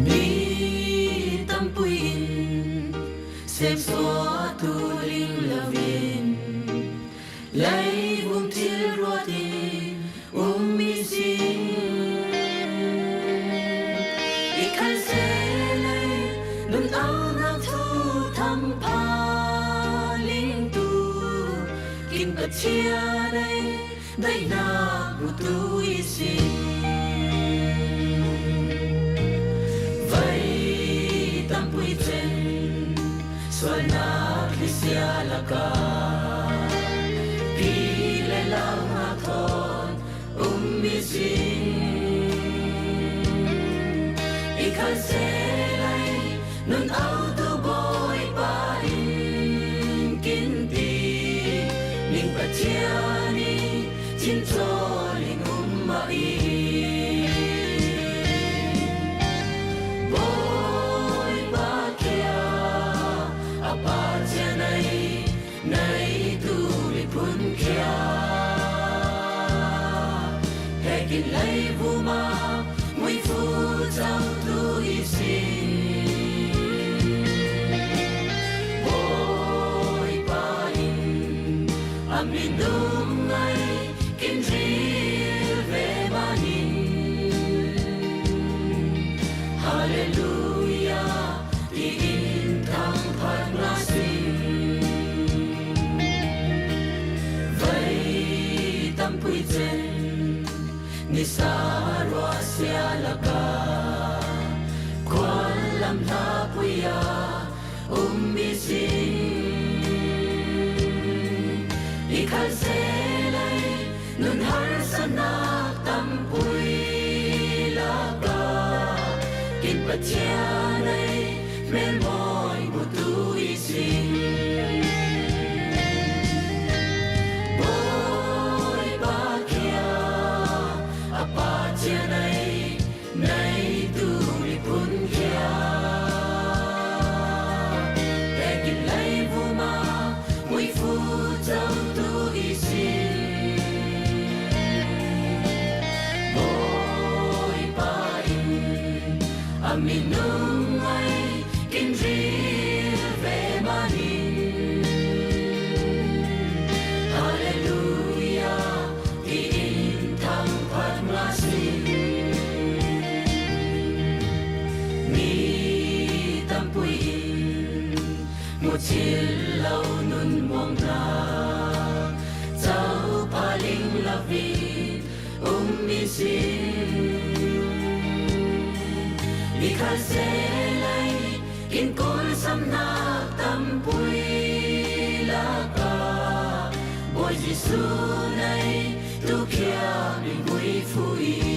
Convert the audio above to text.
mi tâm puin xem xóa tu linh là viên lấy vùng thiên rùa thì mi xin ít khăn sẽ lấy đừng áo nạc thu thăm pa linh tu kinh bật chia đây đây là một tu ý xin Suana Krisia laka Pile lang aton umisin Ikan selay nun auto boy pa in kinti Ning patiani cinto ling umai Hẹn lấy vu ma nguy phu giao tu y xin bôi ba in amin đúng ngay kinh ri về ba in Hallelujah đi in thăng phát nga xin vậy tâm quy chân ni sa roa sia laka kwan lam la puya mi sin ikhal se lai nun har sana tam pui laka kin pachia nei men moi bu tu i sin nay tu đi pun kia để kịp lấy vô ma nguy phu trong tu y xin bôi ba in amin nung ngay kinh ri về ma in Hallelujah thì in thăng phát nga xin một chiều lâu nun mong na cháu pa linh là vì mi xin đi khai sẽ lấy kinh côn xăm na tâm pui la ca bồi Giêsu này tu kia mình vui vui